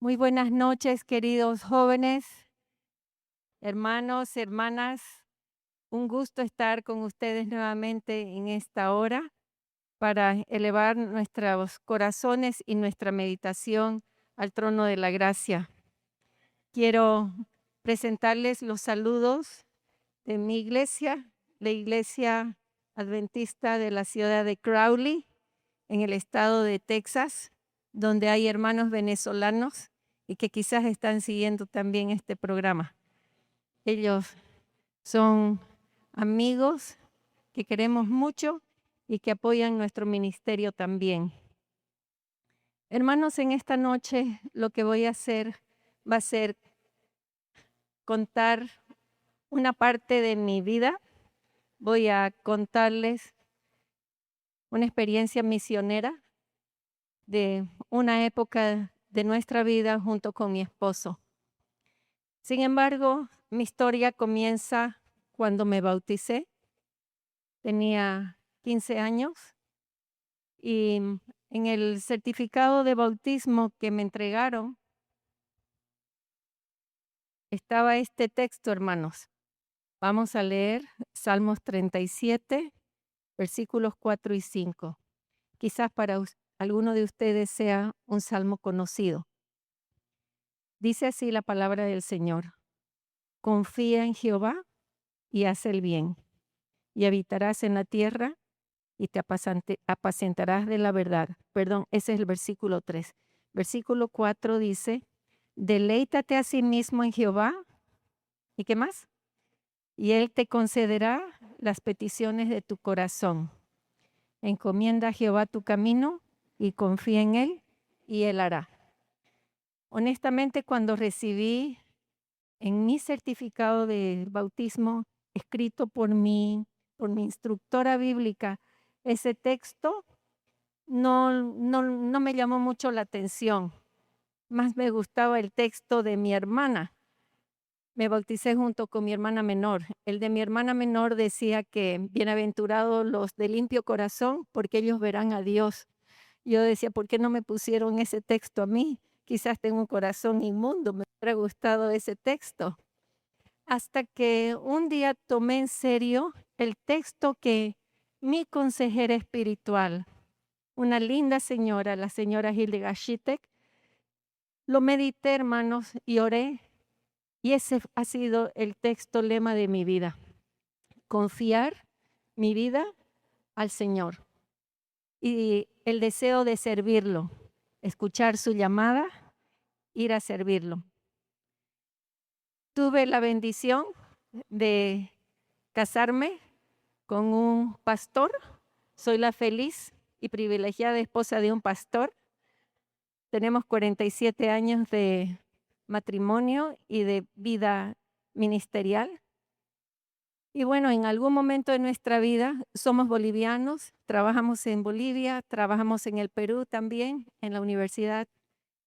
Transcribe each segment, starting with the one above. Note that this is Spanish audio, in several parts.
Muy buenas noches, queridos jóvenes, hermanos, hermanas. Un gusto estar con ustedes nuevamente en esta hora para elevar nuestros corazones y nuestra meditación al trono de la gracia. Quiero presentarles los saludos de mi iglesia, la Iglesia Adventista de la ciudad de Crowley, en el estado de Texas, donde hay hermanos venezolanos y que quizás están siguiendo también este programa. Ellos son amigos que queremos mucho y que apoyan nuestro ministerio también. Hermanos, en esta noche lo que voy a hacer va a ser contar una parte de mi vida. Voy a contarles una experiencia misionera de una época de nuestra vida junto con mi esposo. Sin embargo, mi historia comienza cuando me bauticé. Tenía 15 años y en el certificado de bautismo que me entregaron estaba este texto, hermanos. Vamos a leer Salmos 37, versículos 4 y 5. Quizás para alguno de ustedes sea un salmo conocido. Dice así la palabra del Señor: confía en Jehová y haz el bien, y habitarás en la tierra y te apacentarás de la verdad. Perdón, ese es el versículo 3. Versículo 4 dice: deleítate a sí mismo en Jehová. ¿Y qué más? Y Él te concederá las peticiones de tu corazón. Encomienda a Jehová tu camino y confía en Él, y Él hará. Honestamente, cuando recibí en mi certificado de bautismo, escrito por mi instructora bíblica, ese texto, no me llamó mucho la atención. Más me gustaba el texto de mi hermana. Me bauticé junto con mi hermana menor. El de mi hermana menor decía que bienaventurados los de limpio corazón, porque ellos verán a Dios. Yo decía, ¿por qué no me pusieron ese texto a mí? Quizás tengo un corazón inmundo, me hubiera gustado ese texto. Hasta que un día tomé en serio el texto que mi consejera espiritual, una linda señora, la señora Hildegard Schittek, lo medité, hermanos, y oré, y ese ha sido el texto lema de mi vida: confiar mi vida al Señor y el deseo de servirlo, escuchar su llamada, ir a servirlo. Tuve la bendición de casarme con un pastor. Soy la feliz y privilegiada esposa de un pastor. Tenemos 47 años de matrimonio y de vida ministerial. Y bueno, en algún momento de nuestra vida somos bolivianos, trabajamos en Bolivia, trabajamos en el Perú también, en la Universidad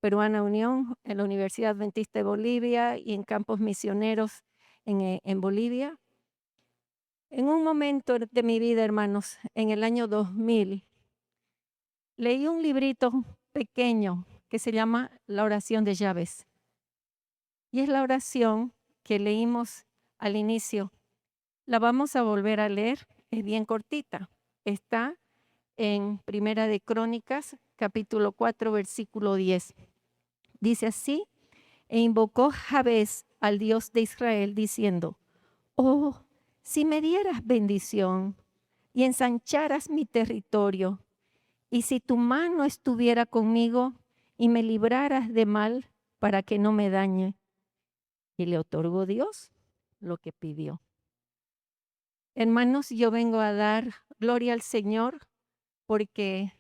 Peruana Unión, en la Universidad Adventista de Bolivia y en campos misioneros en Bolivia. En un momento de mi vida, hermanos, en el año 2000, leí un librito pequeño que se llama La oración de Jabez. Y es la oración que leímos al inicio. La vamos a volver a leer, es bien cortita. Está en Primera de Crónicas, capítulo 4, versículo 10. Dice así: e invocó Jabez al Dios de Israel, diciendo: oh, si me dieras bendición y ensancharas mi territorio, y si tu mano estuviera conmigo y me libraras de mal para que no me dañe. Y le otorgó Dios lo que pidió. Hermanos, yo vengo a dar gloria al Señor porque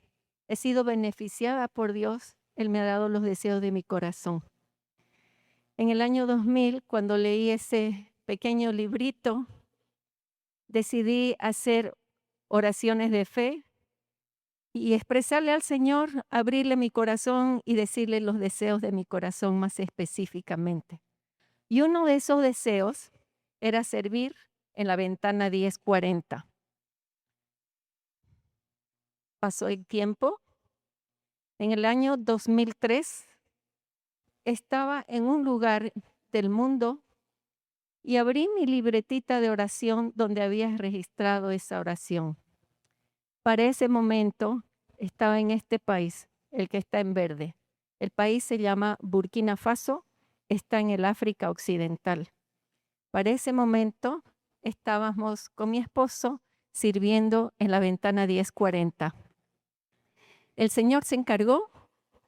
he sido beneficiada por Dios. Él me ha dado los deseos de mi corazón. En el año 2000, cuando leí ese pequeño librito, decidí hacer oraciones de fe y expresarle al Señor, abrirle mi corazón y decirle los deseos de mi corazón más específicamente. Y uno de esos deseos era servir en la ventana 1040. Pasó el tiempo. En el año 2003 estaba en un lugar del mundo y abrí mi libretita de oración donde había registrado esa oración. Para ese momento estaba en este país, el que está en verde. El país se llama Burkina Faso, está en el África Occidental. Para ese momento estábamos con mi esposo sirviendo en la ventana 1040. El Señor se encargó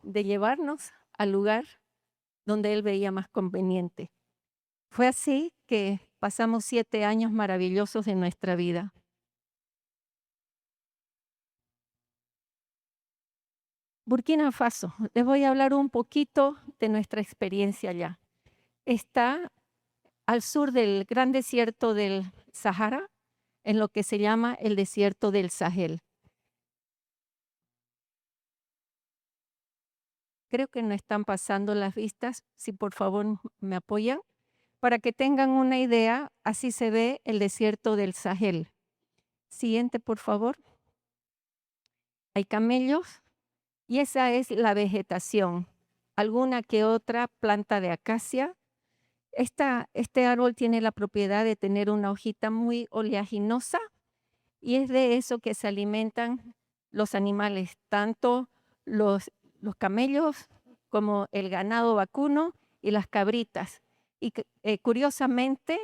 de llevarnos al lugar donde Él veía más conveniente. Fue así que pasamos 7 años maravillosos en nuestra vida. Burkina Faso, les voy a hablar un poquito de nuestra experiencia allá. Está al sur del gran desierto del Sahara, en lo que se llama el desierto del Sahel. Creo que no están pasando las vistas, si por favor me apoyan. Para que tengan una idea, así se ve el desierto del Sahel. Siguiente, por favor. Hay camellos y esa es la vegetación. Alguna que otra planta de acacia. Este árbol tiene la propiedad de tener una hojita muy oleaginosa y es de eso que se alimentan los animales, tanto los camellos como el ganado vacuno y las cabritas. Y curiosamente,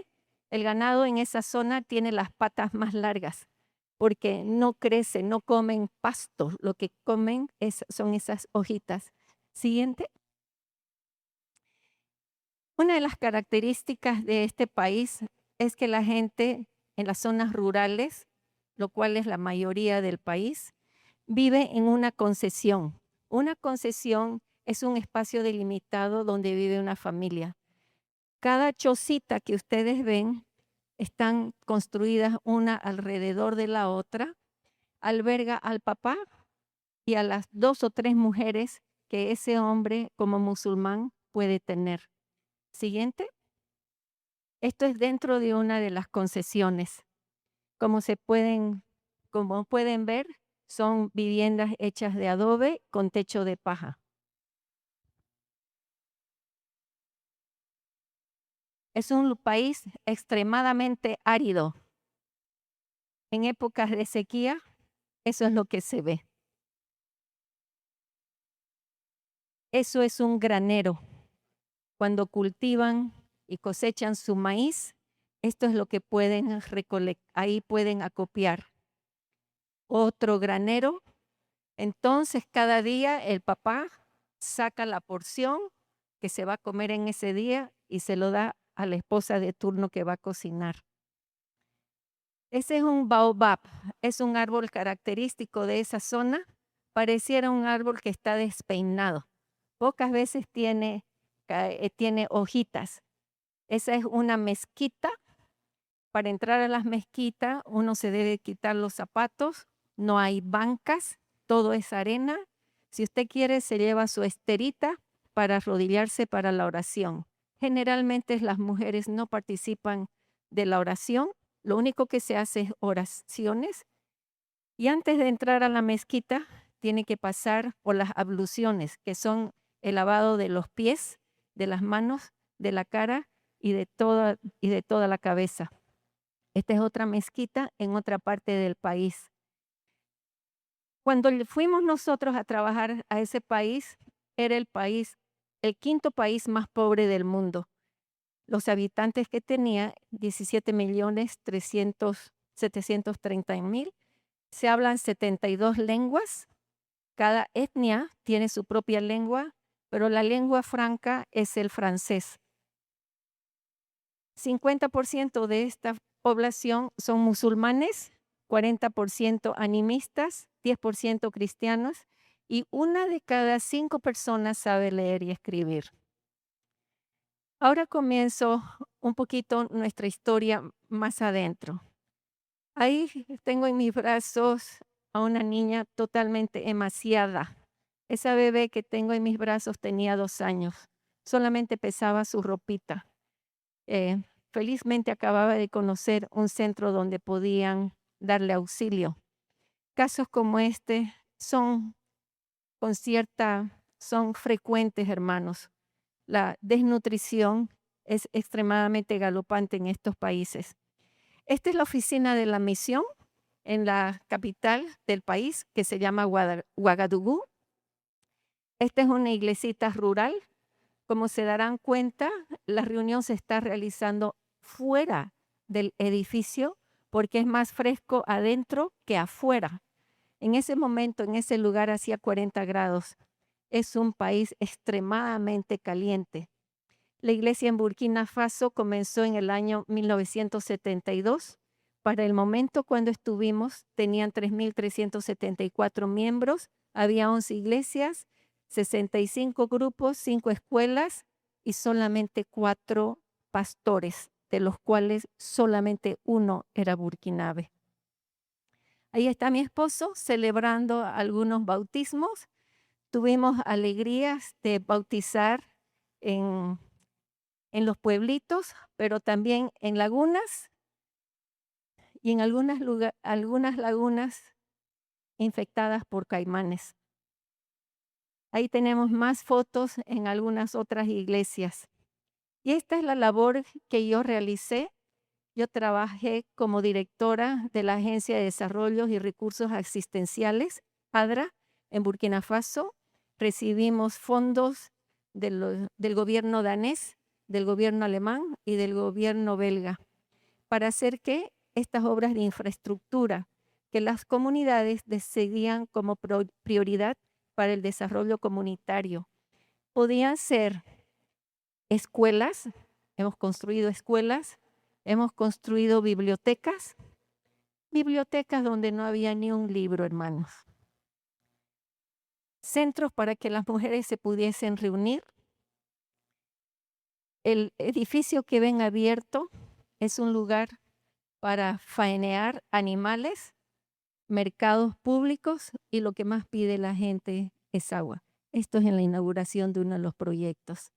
el ganado en esa zona tiene las patas más largas porque no crecen, no comen pasto, lo que comen son esas hojitas. Siguiente. Una de las características de este país es que la gente en las zonas rurales, lo cual es la mayoría del país, vive en una concesión. Una concesión es un espacio delimitado donde vive una familia. Cada chocita que ustedes ven están construidas una alrededor de la otra, alberga al papá y a las 2 o 3 mujeres que ese hombre como musulmán puede tener. Siguiente. Esto es dentro de una de las concesiones. Como pueden ver, son viviendas hechas de adobe con techo de paja. Es un país extremadamente árido. En épocas de sequía, eso es lo que se ve. Eso es un granero. Cuando cultivan y cosechan su maíz, esto es lo que pueden recolectar, ahí pueden acopiar. Otro granero. Entonces, cada día el papá saca la porción que se va a comer en ese día y se lo da a la esposa de turno que va a cocinar. Ese es un baobab, es un árbol característico de esa zona. Pareciera un árbol que está despeinado. Pocas veces tiene hojitas. Esa es una mezquita. Para entrar a las mezquitas uno se debe quitar los zapatos, no hay bancas, todo es arena. Si usted quiere, se lleva su esterita para arrodillarse para la oración. Generalmente las mujeres no participan de la oración, lo único que se hace es oraciones. Y antes de entrar a la mezquita, tiene que pasar por las abluciones, que son el lavado de los pies, de las manos, de la cara y de toda la cabeza. Esta es otra mezquita en otra parte del país. Cuando fuimos nosotros a trabajar a ese país, era el quinto país más pobre del mundo. Los habitantes que tenía, 17.730.000. Se hablan 72 lenguas. Cada etnia tiene su propia lengua, pero la lengua franca es el francés. 50% de esta población son musulmanes, 40% animistas, 10% cristianos y 1 de cada 5 personas sabe leer y escribir. Ahora comienzo un poquito nuestra historia más adentro. Ahí tengo en mis brazos a una niña totalmente emaciada. Esa bebé que tengo en mis brazos tenía 2 años. Solamente pesaba su ropita. Felizmente acababa de conocer un centro donde podían darle auxilio. Casos como este son frecuentes, hermanos. la desnutrición es extremadamente galopante en estos países. Esta es la oficina de la misión en la capital del país, que se llama Ouagadougou. Esta es una iglesita rural. Como se darán cuenta, la reunión se está realizando fuera del edificio porque es más fresco adentro que afuera. En ese momento, en ese lugar, hacía 40 grados. Es un país extremadamente caliente. La iglesia en Burkina Faso comenzó en el año 1972. Para el momento cuando estuvimos, tenían 3.374 miembros, había 11 iglesias, 65 grupos, 5 escuelas y solamente 4 pastores, de los cuales solamente uno era burkinabé. Ahí está mi esposo celebrando algunos bautismos. Tuvimos alegrías de bautizar en los pueblitos, pero también en lagunas y en algunas lagunas infectadas por caimanes. Ahí tenemos más fotos en algunas otras iglesias. Y esta es la labor que yo realicé. Yo trabajé como directora de la Agencia de Desarrollo y Recursos Asistenciales, ADRA, en Burkina Faso. Recibimos fondos del gobierno danés, del gobierno alemán y del gobierno belga para hacer que estas obras de infraestructura que las comunidades decidían como prioridad para el desarrollo comunitario. Podían ser escuelas, hemos construido escuelas, hemos construido bibliotecas donde no había ni un libro, hermanos. Centros para que las mujeres se pudiesen reunir. El edificio que ven abierto es un lugar para faenear animales, mercados públicos y lo que más pide la gente es agua. Esto es en la inauguración de uno de los proyectos.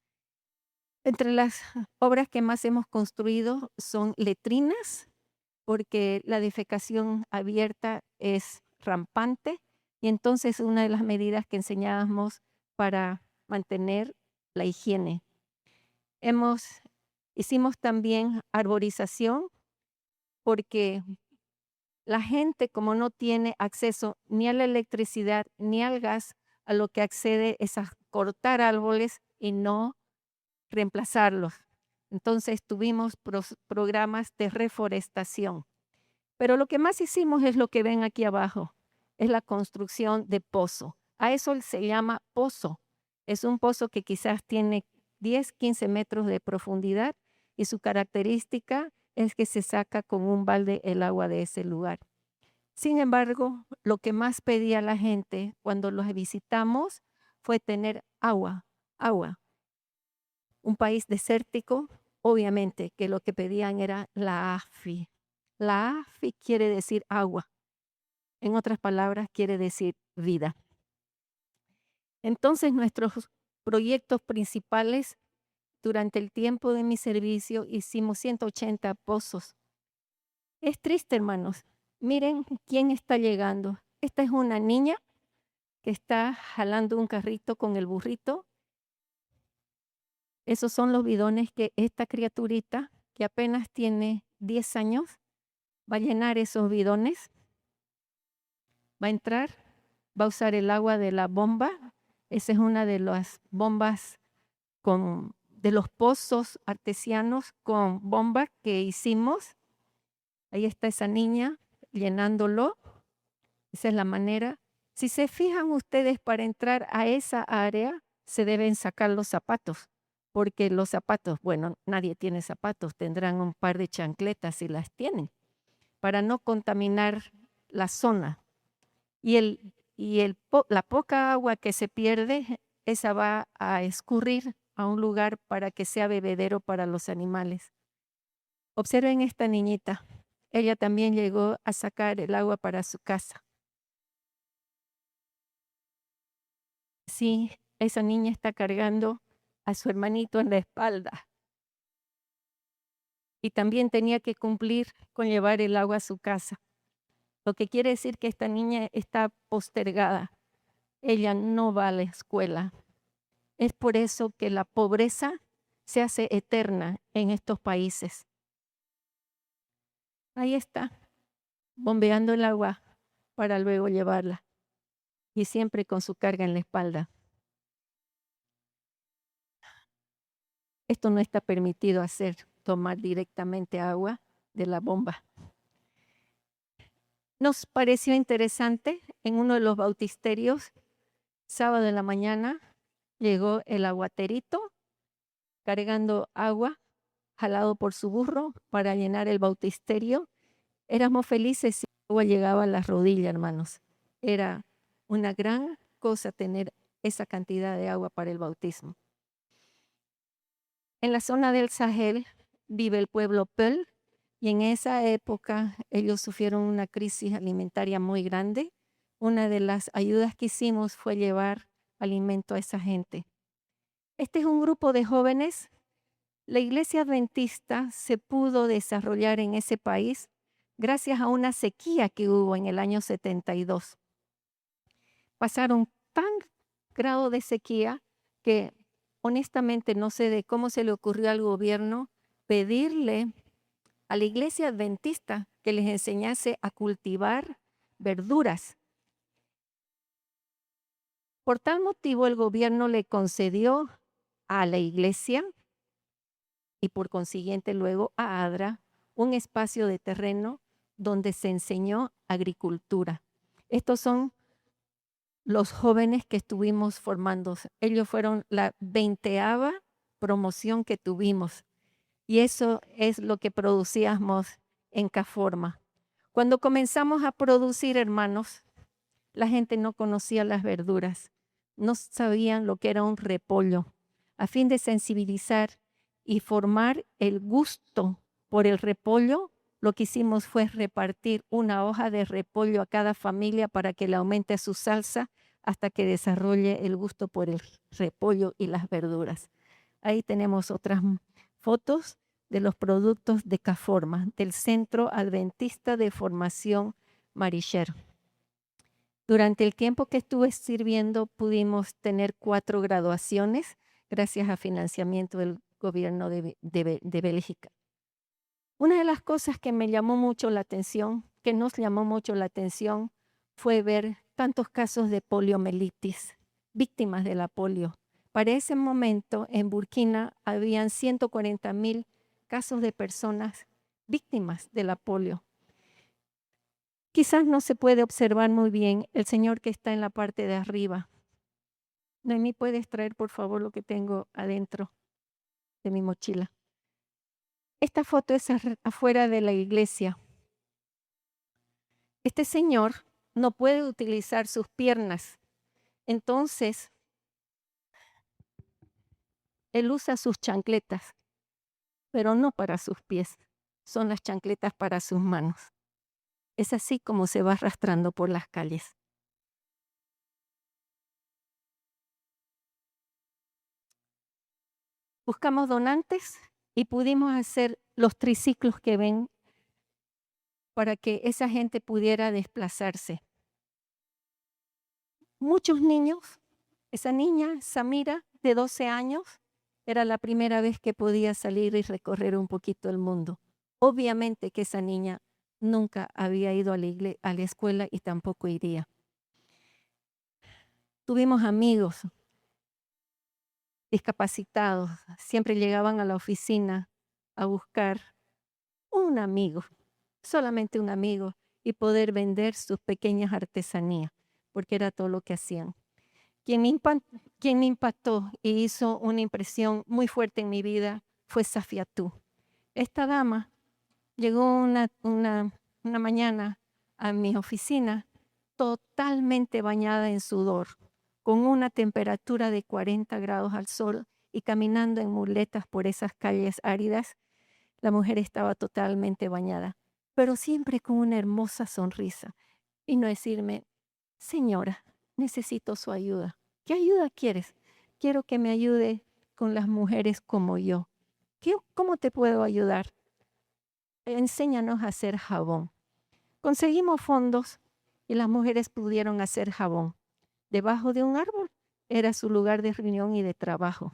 Entre las obras que más hemos construido son letrinas, porque la defecación abierta es rampante y entonces una de las medidas que enseñábamos para mantener la higiene. Hicimos también arborización porque la gente, como no tiene acceso ni a la electricidad ni al gas, a lo que accede es a cortar árboles y no reemplazarlos. Entonces tuvimos programas de reforestación. Pero lo que más hicimos es lo que ven aquí abajo, es la construcción de pozo. A eso se llama pozo. Es un pozo que quizás tiene 10, 15 metros de profundidad y su característica es que se saca con un balde el agua de ese lugar. Sin embargo, lo que más pedía la gente cuando los visitamos fue tener agua. Un país desértico, obviamente que lo que pedían era la AFI. La AFI quiere decir agua. En otras palabras, quiere decir vida. Entonces, nuestros proyectos principales durante el tiempo de mi servicio hicimos 180 pozos. Es triste, hermanos. Miren quién está llegando. Esta es una niña que está jalando un carrito con el burrito. Esos son los bidones que esta criaturita, que apenas tiene 10 años, va a llenar esos bidones, va a entrar, va a usar el agua de la bomba. Esa es una de las bombas de los pozos artesianos con bomba que hicimos. Ahí está esa niña llenándolo. Esa es la manera. Si se fijan ustedes, para entrar a esa área se deben sacar los zapatos, porque los zapatos, bueno, nadie tiene zapatos, tendrán un par de chancletas si las tienen, para no contaminar la zona. Y la poca agua que se pierde, esa va a escurrir a un lugar para que sea bebedero para los animales. Observen esta niñita. Ella también llegó a sacar el agua para su casa. Sí, esa niña está cargando a su hermanito en la espalda. Y también tenía que cumplir con llevar el agua a su casa. Lo que quiere decir que esta niña está postergada. Ella no va a la escuela. Es por eso que la pobreza se hace eterna en estos países. Ahí está, bombeando el agua para luego llevarla y siempre con su carga en la espalda. Esto no está permitido hacer, tomar directamente agua de la bomba. Nos pareció interesante, en uno de los bautisterios, sábado en la mañana, llegó el aguaterito cargando agua, jalado por su burro para llenar el bautisterio. Éramos felices si el agua llegaba a las rodillas, hermanos. Era una gran cosa tener esa cantidad de agua para el bautismo. En la zona del Sahel vive el pueblo Peul y en esa época ellos sufrieron una crisis alimentaria muy grande. Una de las ayudas que hicimos fue llevar alimento a esa gente. Este es un grupo de jóvenes. La iglesia adventista se pudo desarrollar en ese país gracias a una sequía que hubo en el año 72. Pasaron tan grado de sequía que honestamente no sé de cómo se le ocurrió al gobierno pedirle a la iglesia adventista que les enseñase a cultivar verduras. Por tal motivo el gobierno le concedió a la iglesia y por consiguiente luego a ADRA un espacio de terreno donde se enseñó agricultura. Estos son los jóvenes que estuvimos formando. Ellos fueron la 20ª promoción que tuvimos y eso es lo que producíamos en Caforma. Cuando comenzamos a producir, hermanos, la gente no conocía las verduras, no sabían lo que era un repollo. A fin de sensibilizar y formar el gusto por el repollo, lo que hicimos fue repartir una hoja de repollo a cada familia para que le aumente su salsa hasta que desarrolle el gusto por el repollo y las verduras. Ahí tenemos otras fotos de los productos de Caforma, del Centro Adventista de Formación Maricher. Durante el tiempo que estuve sirviendo pudimos tener 4 graduaciones gracias a financiamiento del gobierno de Bélgica. Una de las cosas que me llamó mucho la atención, que nos llamó mucho la atención, fue ver tantos casos de poliomielitis, víctimas de la polio. Para ese momento en Burkina habían 140,000 casos de personas víctimas de la polio. Quizás no se puede observar muy bien el señor que está en la parte de arriba. Noemí, ¿puedes traer por favor lo que tengo adentro de mi mochila? Esta foto es afuera de la iglesia. Este señor no puede utilizar sus piernas, entonces él usa sus chancletas, pero no para sus pies, son las chancletas para sus manos. Es así como se va arrastrando por las calles. Buscamos donantes y pudimos hacer los triciclos que ven para que esa gente pudiera desplazarse. Muchos niños, esa niña, Samira, de 12 años, era la primera vez que podía salir y recorrer un poquito el mundo. Obviamente que esa niña nunca había ido a la escuela y tampoco iría. Tuvimos amigos discapacitados, siempre llegaban a la oficina a buscar un amigo, solamente un amigo, y poder vender sus pequeñas artesanías, porque era todo lo que hacían. Quien me impactó y hizo una impresión muy fuerte en mi vida fue Safiatú. Esta dama llegó una mañana a mi oficina totalmente bañada en sudor, con una temperatura de 40 grados al sol y caminando en muletas por esas calles áridas. La mujer estaba totalmente bañada, pero siempre con una hermosa sonrisa. Vino a decirme, señora, necesito su ayuda. ¿Qué ayuda quieres? Quiero que me ayude con las mujeres como yo. ¿Cómo te puedo ayudar? Enséñanos a hacer jabón. Conseguimos fondos y las mujeres pudieron hacer jabón debajo de un árbol. era su lugar de reunión y de trabajo.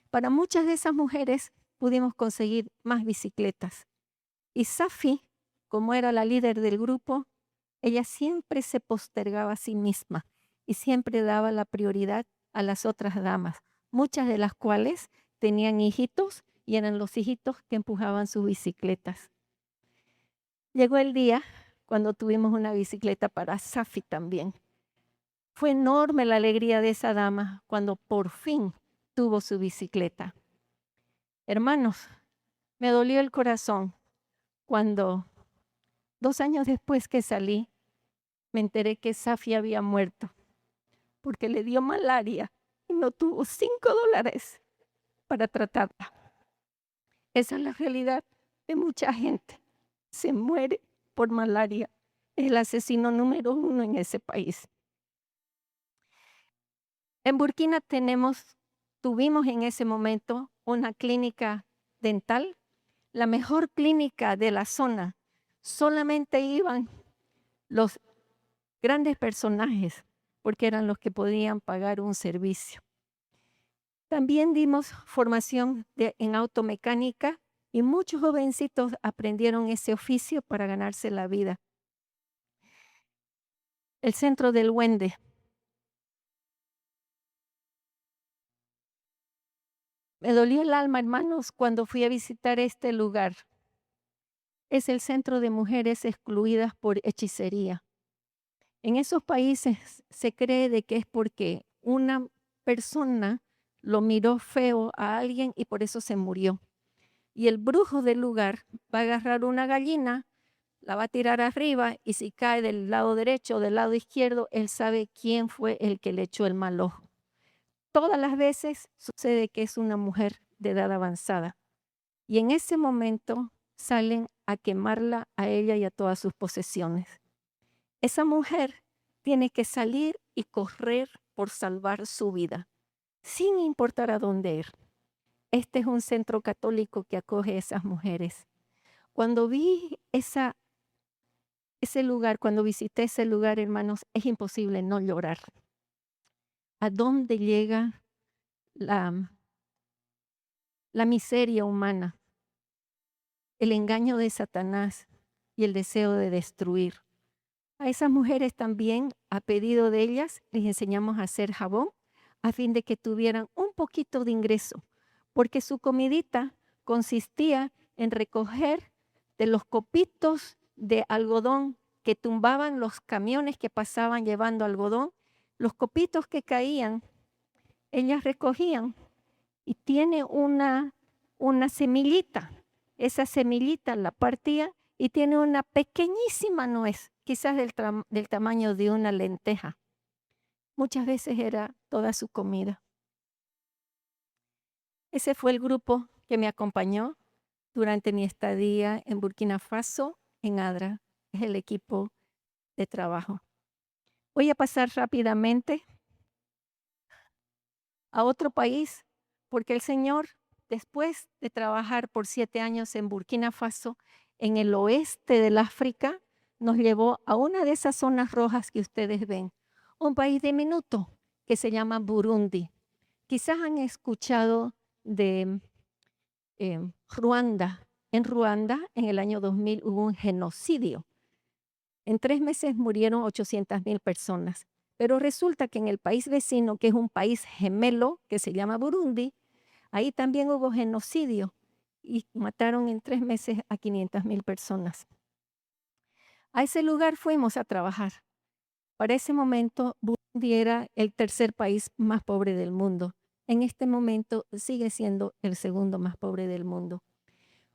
Para muchas de esas mujeres pudimos conseguir más bicicletas. Y Safi, como era la líder del grupo, ella siempre se postergaba a sí misma y siempre daba la prioridad a las otras damas, muchas de las cuales tenían hijitos y eran los hijitos que empujaban sus bicicletas. Llegó el día cuando tuvimos una bicicleta para Safi también. Fue enorme la alegría de esa dama cuando por fin tuvo su bicicleta. Hermanos, me dolió el corazón cuando 2 años después que salí, me enteré que Safi había muerto porque le dio malaria y no tuvo $5 para tratarla. Esa es la realidad de mucha gente. Se muere por malaria. Es el asesino número 1 en ese país. En Burkina tuvimos en ese momento una clínica dental, la mejor clínica de la zona. Solamente iban los grandes personajes porque eran los que podían pagar un servicio. También dimos formación en automecánica y muchos jovencitos aprendieron ese oficio para ganarse la vida. El centro del Wende. Me dolió el alma, hermanos, cuando fui a visitar este lugar. Es el centro de mujeres excluidas por hechicería. En esos países se cree de que es porque una persona lo miró feo a alguien y por eso se murió. Y el brujo del lugar va a agarrar una gallina, la va a tirar arriba y si cae del lado derecho o del lado izquierdo, él sabe quién fue el que le echó el mal ojo. Todas las veces sucede que es una mujer de edad avanzada. Y en ese momento salen a quemarla a ella y a todas sus posesiones. Esa mujer tiene que salir y correr por salvar su vida, sin importar a dónde ir. Este es un centro católico que acoge a esas mujeres. Cuando vi ese lugar, cuando visité ese lugar, hermanos, es imposible no llorar. ¿A dónde llega la miseria humana, el engaño de Satanás y el deseo de destruir? A esas mujeres también, a pedido de ellas, les enseñamos a hacer jabón a fin de que tuvieran un poquito de ingreso, porque su comidita consistía en recoger de los copitos de algodón que tumbaban los camiones que pasaban llevando algodón, los copitos que caían, ellas recogían y tiene una semillita. Esa semillita la partía y tiene una pequeñísima nuez, quizás del tamaño de una lenteja. Muchas veces era toda su comida. Ese fue el grupo que me acompañó durante mi estadía en Burkina Faso, en ADRA. Es el equipo de trabajo. Voy a pasar rápidamente a otro país, porque el Señor, después de trabajar por 7 años en Burkina Faso, en el oeste del África, nos llevó a una de esas zonas rojas que ustedes ven, un país diminuto que se llama Burundi. Quizás han escuchado de Ruanda. En Ruanda, en el año 2000, hubo un genocidio. En 3 meses murieron 800,000 personas. Pero resulta que en el país vecino, que es un país gemelo, que se llama Burundi, ahí también hubo genocidio y mataron en 3 meses a 500,000 personas. A ese lugar fuimos a trabajar. Para ese momento, Burundi era el tercer país más pobre del mundo. En este momento sigue siendo el segundo más pobre del mundo.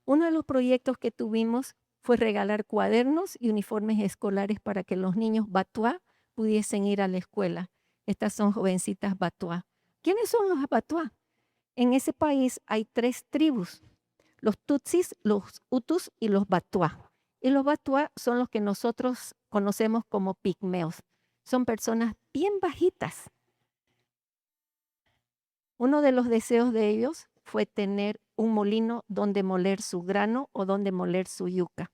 Uno de los proyectos que tuvimos fue regalar cuadernos y uniformes escolares para que los niños Batuá pudiesen ir a la escuela. Estas son jovencitas Batuá. ¿Quiénes son los Batuá? En ese país hay 3 tribus, los Tutsis, los Hutus y los Batuá. Y los Batuá son los que nosotros conocemos como pigmeos. Son personas bien bajitas. Uno de los deseos de ellos fue tener un molino donde moler su grano o donde moler su yuca.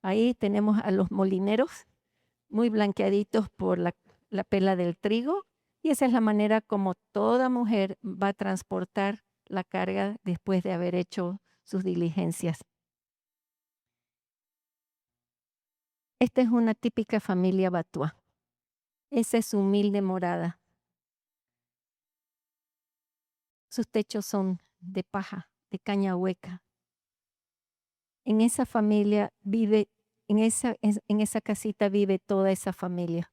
Ahí tenemos a los molineros, muy blanqueaditos por la pela del trigo, Y esa es la manera como toda mujer va a transportar la carga después de haber hecho sus diligencias. Esta es una típica familia Batuá. Esa es su humilde morada. Sus techos son de paja, de caña hueca. En esa familia vive, en esa casita vive toda esa familia.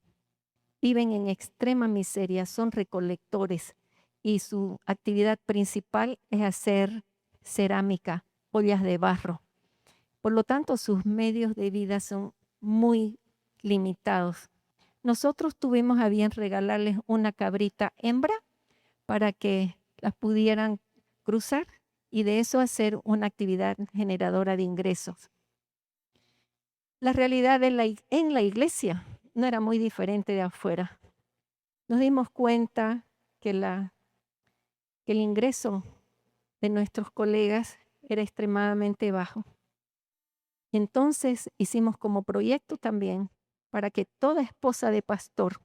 Viven en extrema miseria, son recolectores y su actividad principal es hacer cerámica, ollas de barro. Por lo tanto, sus medios de vida son muy limitados. Nosotros tuvimos a bien regalarles una cabrita hembra para que las pudieran cruzar y de eso hacer una actividad generadora de ingresos. La realidad en la iglesia no era muy diferente de afuera. Nos dimos cuenta que el ingreso de nuestros colegas era extremadamente bajo. Entonces hicimos como proyecto también para que toda esposa de pastor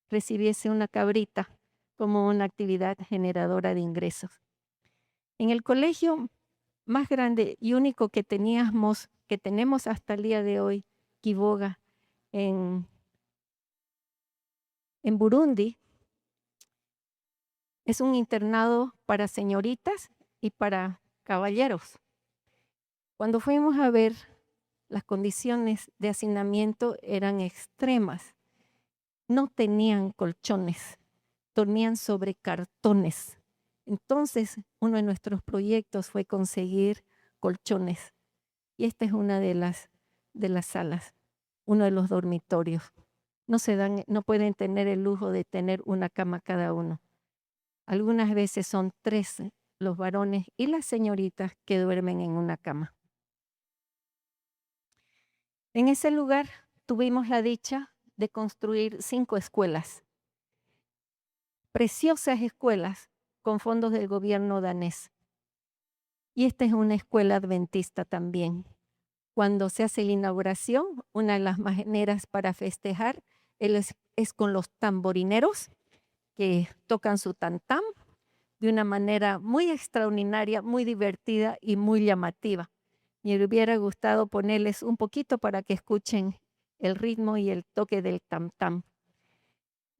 recibiese una cabrita como una actividad generadora de ingresos. En el colegio más grande y único que tenemos hasta el día de hoy, Kiboga, en Burundi, es un internado para señoritas y para caballeros. Cuando fuimos a ver, las condiciones de hacinamiento eran extremas. No tenían colchones, dormían sobre cartones. Entonces, uno de nuestros proyectos fue conseguir colchones. Y esta es una de las salas, uno de los dormitorios. No pueden tener el lujo de tener una cama cada uno. Algunas veces son 3 los varones y las señoritas que duermen en una cama. En ese lugar tuvimos la dicha de construir 5 escuelas, preciosas escuelas con fondos del gobierno danés. Y esta es una escuela adventista también. Cuando se hace la inauguración, una de las maneras para festejar es con los tamborineros que tocan su tantam de una manera muy extraordinaria, muy divertida y muy llamativa. Me hubiera gustado ponerles un poquito para que escuchen el ritmo y el toque del tam-tam.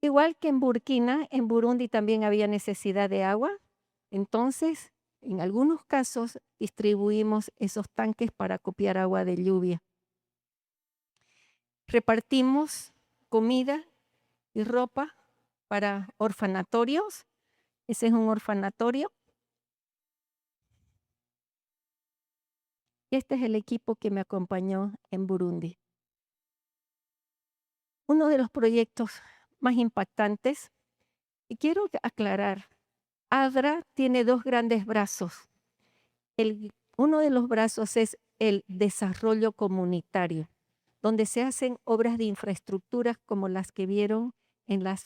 Igual que en Burkina, en Burundi también había necesidad de agua. Entonces, en algunos casos, distribuimos esos tanques para copiar agua de lluvia. Repartimos comida y ropa para orfanatorios. Ese es un orfanatorio. Y este es el equipo que me acompañó en Burundi. Uno de los proyectos más impactantes, y quiero aclarar, ADRA tiene 2 grandes brazos. Uno de los brazos es el desarrollo comunitario, donde se hacen obras de infraestructura como las que vieron en las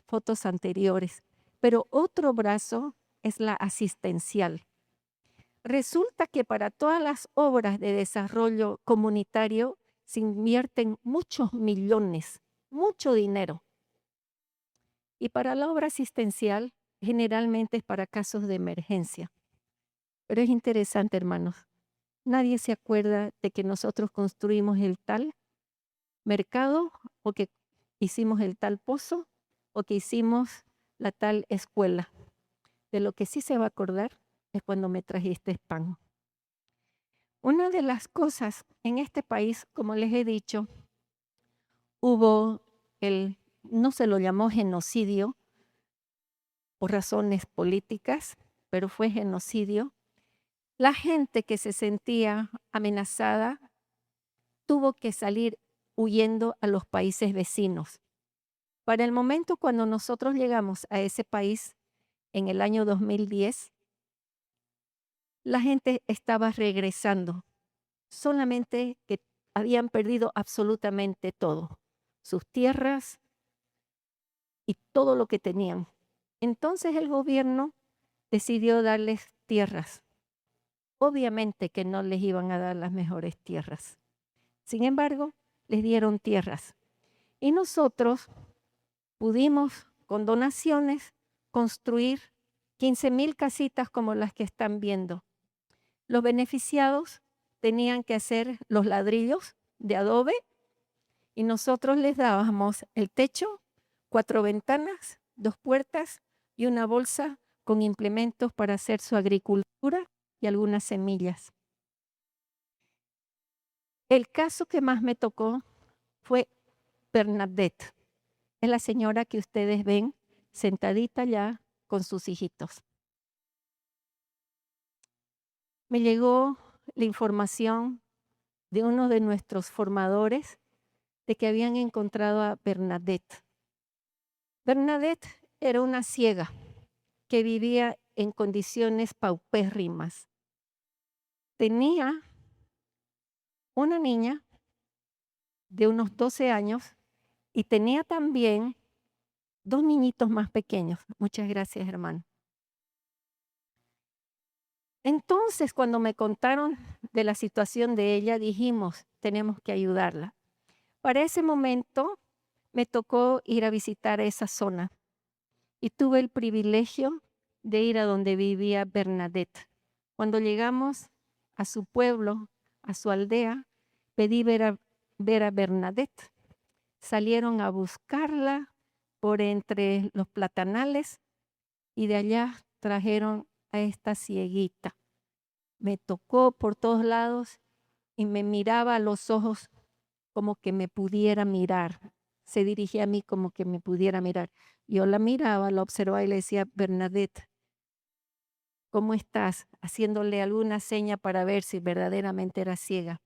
fotos anteriores. Pero otro brazo es la asistencial. Resulta que para todas las obras de desarrollo comunitario se invierten muchos millones, mucho dinero. Y para la obra asistencial generalmente es para casos de emergencia. Pero es interesante, hermanos. Nadie se acuerda de que nosotros construimos el tal mercado o que hicimos el tal pozo o que hicimos la tal escuela. De lo que sí se va a acordar es cuando me trajiste pan. Una de las cosas en este país, como les he dicho, hubo no se lo llamó genocidio por razones políticas, pero fue genocidio. La gente que se sentía amenazada tuvo que salir huyendo a los países vecinos. Para el momento cuando nosotros llegamos a ese país en el año 2010, la gente estaba regresando, solamente que habían perdido absolutamente todo, sus tierras y todo lo que tenían. Entonces el gobierno decidió darles tierras. Obviamente que no les iban a dar las mejores tierras. Sin embargo, les dieron tierras. Y nosotros pudimos con donaciones, construir 15,000 casitas como las que están viendo. Los beneficiados tenían que hacer los ladrillos de adobe y nosotros les dábamos el techo, 4 ventanas, 2 puertas y una bolsa con implementos para hacer su agricultura y algunas semillas. El caso que más me tocó fue Bernadette. Es la señora que ustedes ven sentadita allá con sus hijitos. Me llegó la información de uno de nuestros formadores de que habían encontrado a Bernadette. Bernadette era una ciega que vivía en condiciones paupérrimas. Tenía una niña de unos 12 años y tenía también 2 niñitos más pequeños. Muchas gracias, hermano. Entonces, cuando me contaron de la situación de ella, dijimos, tenemos que ayudarla. Para ese momento me tocó ir a visitar esa zona y tuve el privilegio de ir a donde vivía Bernadette. Cuando llegamos a su pueblo, a su aldea, pedí ver a Bernadette. Salieron a buscarla por entre los platanales y de allá trajeron a esta cieguita. Me tocó por todos lados y me miraba a los ojos como que me pudiera mirar. Se dirigía a mí como que me pudiera mirar. Yo la miraba, la observaba y le decía, Bernadette, ¿cómo estás? Haciéndole alguna seña para ver si verdaderamente era ciega.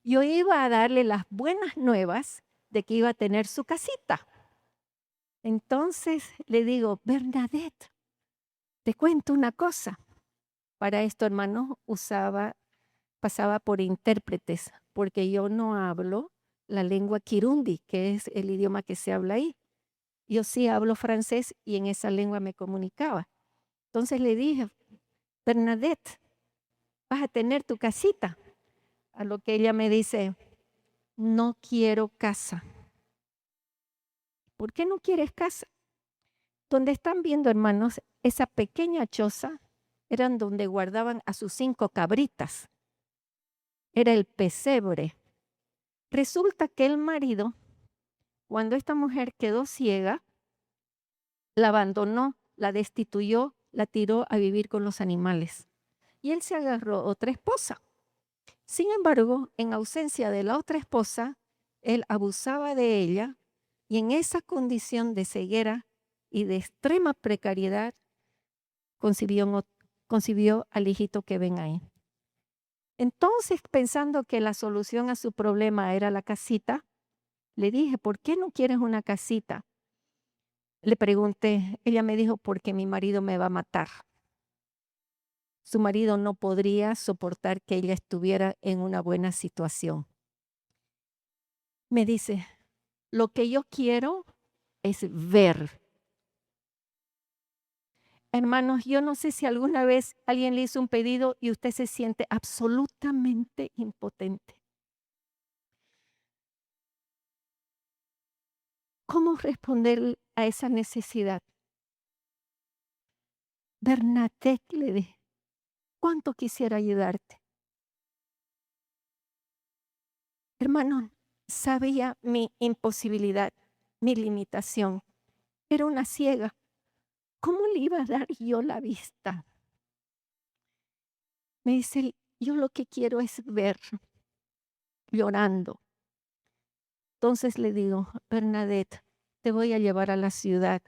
Yo iba a darle las buenas nuevas de que iba a tener su casita. Entonces le digo, Bernadette, te cuento una cosa. Para esto, hermano, pasaba por intérpretes, porque yo no hablo la lengua kirundi, que es el idioma que se habla ahí. Yo sí hablo francés y en esa lengua me comunicaba. Entonces le dije, Bernadette, vas a tener tu casita. A lo que ella me dice, no quiero casa. ¿Por qué no quieres casa? Donde están viendo, hermanos, esa pequeña choza eran donde guardaban a sus 5 cabritas. Era el pesebre. Resulta que el marido, cuando esta mujer quedó ciega, la abandonó, la destituyó, la tiró a vivir con los animales. Y él se agarró otra esposa. Sin embargo, en ausencia de la otra esposa, él abusaba de ella y en esa condición de ceguera y de extrema precariedad concibió al hijito que ven ahí. Entonces, pensando que la solución a su problema era la casita, le dije, ¿por qué no quieres una casita? Le pregunté, ella me dijo, porque mi marido me va a matar. Su marido no podría soportar que ella estuviera en una buena situación. Me dice, lo que yo quiero es ver. Hermanos, yo no sé si alguna vez alguien le hizo un pedido y usted se siente absolutamente impotente. ¿Cómo responder a esa necesidad? Bernadette, le dije, ¿cuánto quisiera ayudarte? Hermano, sabía mi imposibilidad, mi limitación. Era una ciega. ¿Cómo le iba a dar yo la vista? Me dice, yo lo que quiero es ver, llorando. Entonces le digo, Bernadette, te voy a llevar a la ciudad.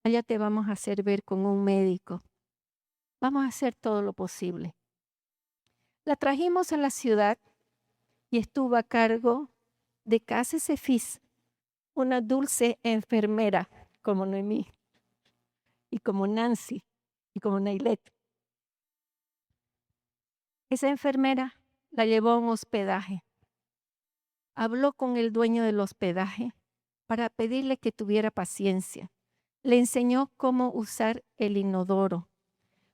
Allá te vamos a hacer ver con un médico. Vamos a hacer todo lo posible. La trajimos a la ciudad y estuvo a cargo de Case Cefis, una dulce enfermera como Noemí y como Nancy y como Nailet. Esa enfermera la llevó a un hospedaje. Habló con el dueño del hospedaje para pedirle que tuviera paciencia. Le enseñó cómo usar el inodoro.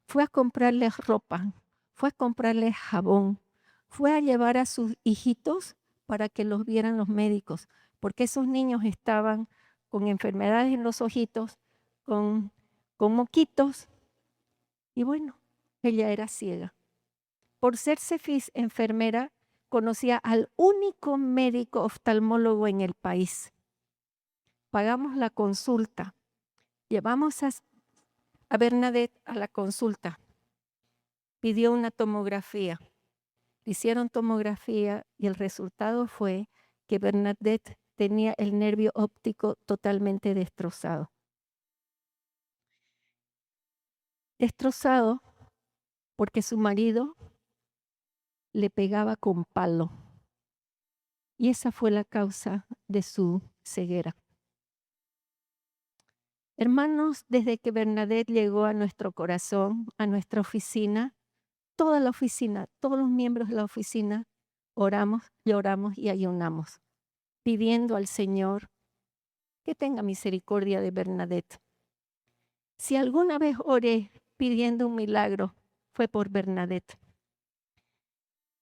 Fue a comprarle ropa, fue a comprarle jabón, fue a llevar a sus hijitos para que los vieran los médicos, porque esos niños estaban con enfermedades en los ojitos, con moquitos. Y bueno, ella era ciega. Por ser Cefís enfermera, conocía al único médico oftalmólogo en el país. Pagamos la consulta. Llevamos a Bernadette a la consulta. Pidió una tomografía. Hicieron tomografía y el resultado fue que Bernadette tenía el nervio óptico totalmente destrozado. Destrozado porque su marido le pegaba con palo. Y esa fue la causa de su ceguera. Hermanos, desde que Bernadette llegó a nuestro corazón, a nuestra oficina, toda la oficina, todos los miembros de la oficina, oramos, lloramos y ayunamos, pidiendo al Señor que tenga misericordia de Bernadette. Si alguna vez oré pidiendo un milagro, fue por Bernadette.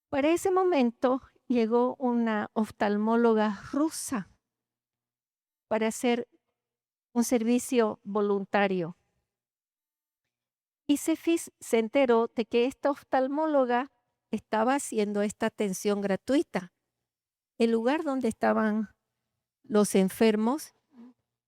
Para ese momento llegó una oftalmóloga rusa para hacer un servicio voluntario. Y Cefís se enteró de que esta oftalmóloga estaba haciendo esta atención gratuita. El lugar donde estaban los enfermos,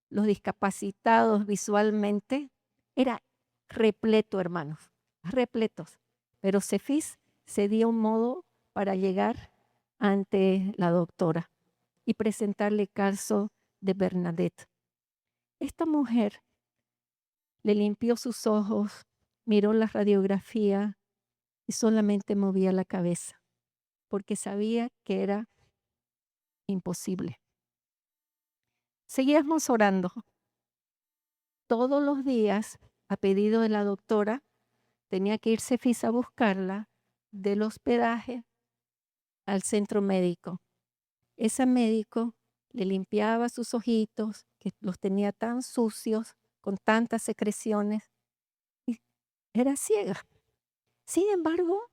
los discapacitados visualmente, era repleto, hermanos, repletos. Pero Cefís se dio un modo para llegar ante la doctora y presentarle el caso de Bernadette. Esta mujer le limpió sus ojos, miró la radiografía y solamente movía la cabeza, porque sabía que era imposible. Seguíamos orando. Todos los días, a pedido de la doctora, tenía que ir Cefís a buscarla del hospedaje al centro médico. Ese médico le limpiaba sus ojitos, que los tenía tan sucios, con tantas secreciones, y era ciega. Sin embargo,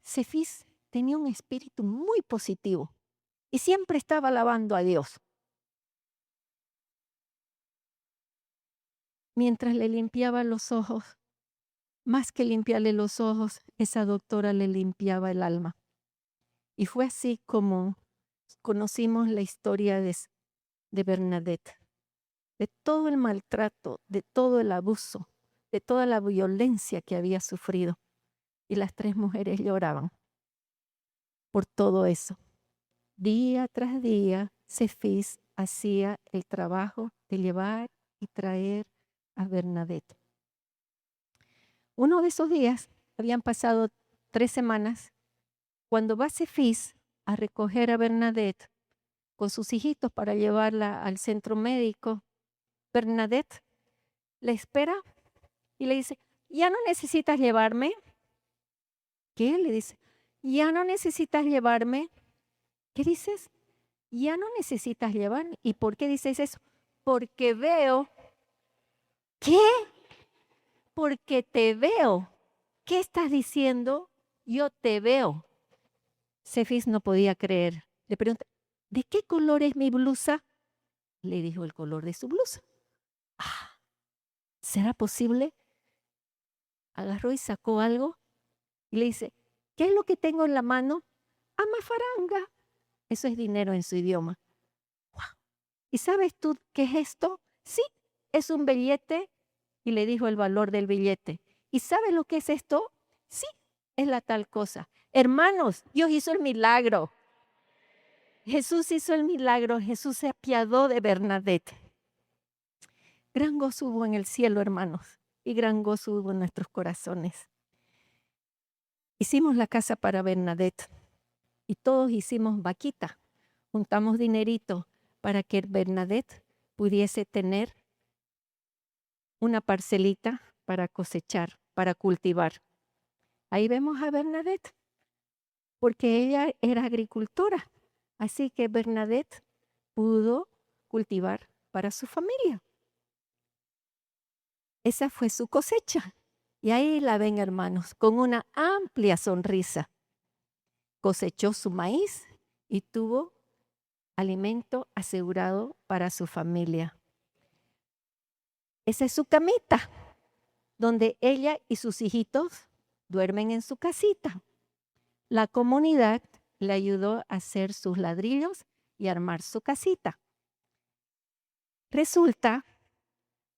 Cefís tenía un espíritu muy positivo y siempre estaba alabando a Dios. Mientras le limpiaba los ojos, más que limpiarle los ojos, esa doctora le limpiaba el alma. Y fue así como conocimos la historia de Bernadette, de todo el maltrato, de todo el abuso, de toda la violencia que había sufrido. Y las 3 mujeres lloraban por todo eso. Día tras día, Cefís hacía el trabajo de llevar y traer a Bernadette. Uno de esos días, habían pasado 3 semanas, cuando va Cefís a recoger a Bernadette con sus hijitos para llevarla al centro médico, Bernadette le espera y le dice, ¿ya no necesitas llevarme? ¿Qué? Le dice, ¿ya no necesitas llevarme? ¿Qué dices? Ya no necesitas llevarme. ¿Y por qué dices eso? Porque veo. ¿Qué? Porque te veo. ¿Qué estás diciendo? Yo te veo. Cefís no podía creer. Le pregunta, ¿de qué color es mi blusa? Le dijo el color de su blusa. Ah, ¿será posible? Agarró y sacó algo y le dice, ¿qué es lo que tengo en la mano? Amafaranga. Eso es dinero en su idioma. Wow. ¿Y sabes tú qué es esto? Sí, es un billete. Y le dijo el valor del billete. ¿Y sabes lo que es esto? Sí, es la tal cosa. Hermanos, Dios hizo el milagro. Jesús hizo el milagro. Jesús se apiadó de Bernadette. Gran gozo hubo en el cielo, hermanos. Y gran gozo hubo en nuestros corazones. Hicimos la casa para Bernadette. Y todos hicimos vaquita. Juntamos dinerito para que Bernadette pudiese tener una parcelita para cosechar, para cultivar. Ahí vemos a Bernadette, porque ella era agricultora. Así que Bernadette pudo cultivar para su familia. Esa fue su cosecha. Y ahí la ven, hermanos, con una amplia sonrisa. Cosechó su maíz y tuvo alimento asegurado para su familia. Esa es su camita, donde ella y sus hijitos duermen en su casita. La comunidad le ayudó a hacer sus ladrillos y armar su casita. Resulta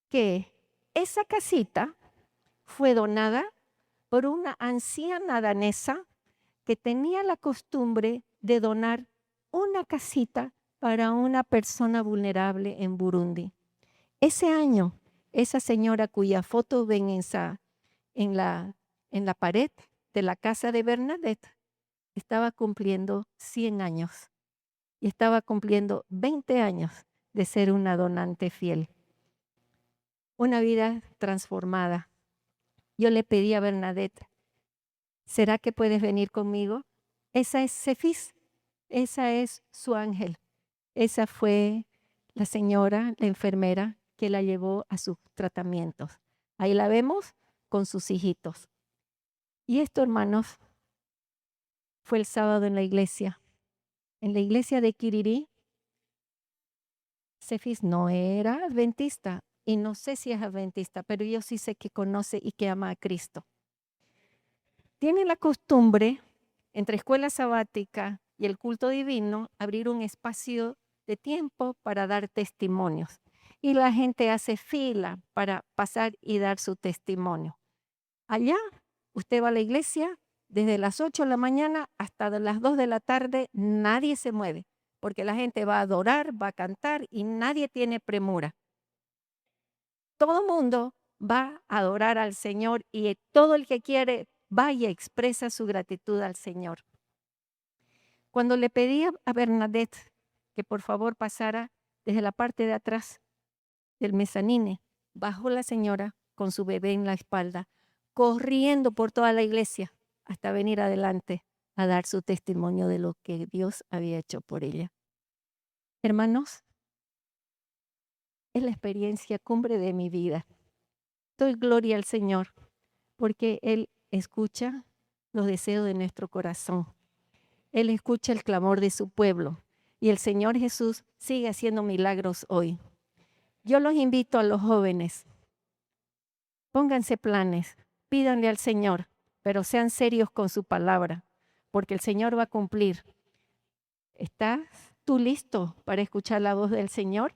que esa casita fue donada por una anciana danesa que tenía la costumbre de donar una casita para una persona vulnerable en Burundi. Ese año, esa señora cuya foto ven en la pared de la casa de Bernadette estaba cumpliendo 100 años y estaba cumpliendo 20 años de ser una donante fiel. Una vida transformada. Yo le pedí a Bernadette, ¿será que puedes venir conmigo? Esa es Cefis, esa es su ángel. Esa fue la señora, la enfermera, que la llevó a sus tratamientos. Ahí la vemos con sus hijitos. Y esto, hermanos, fue el sábado en la iglesia. En la iglesia de Kirirí, Cefis no era adventista y no sé si es adventista, pero yo sí sé que conoce y que ama a Cristo. Tiene la costumbre, entre escuela sabática y el culto divino, abrir un espacio de tiempo para dar testimonios. Y la gente hace fila para pasar y dar su testimonio. Allá, usted va a la iglesia, desde las 8 de la mañana hasta las 2 de la tarde, nadie se mueve, porque la gente va a adorar, va a cantar y nadie tiene premura. Todo el mundo va a adorar al Señor y todo el que quiere va y expresa su gratitud al Señor. Cuando le pedí a Bernadette que por favor pasara desde la parte de atrás del mezanine, bajó la señora con su bebé en la espalda, corriendo por toda la iglesia hasta venir adelante a dar su testimonio de lo que Dios había hecho por ella. Hermanos, es la experiencia cumbre de mi vida. Doy gloria al Señor porque Él escucha los deseos de nuestro corazón. Él escucha el clamor de su pueblo y el Señor Jesús sigue haciendo milagros hoy. Yo los invito a los jóvenes, pónganse planes, pídanle al Señor, pero sean serios con su palabra, porque el Señor va a cumplir. ¿Estás tú listo para escuchar la voz del Señor?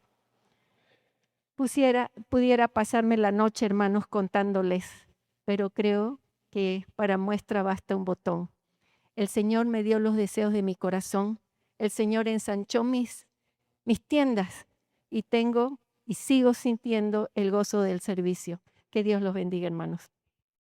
Pudiera pasarme la noche, hermanos, contándoles, pero creo que para muestra basta un botón. El Señor me dio los deseos de mi corazón. El Señor ensanchó mis tiendas y tengo y sigo sintiendo el gozo del servicio. Que Dios los bendiga, hermanos.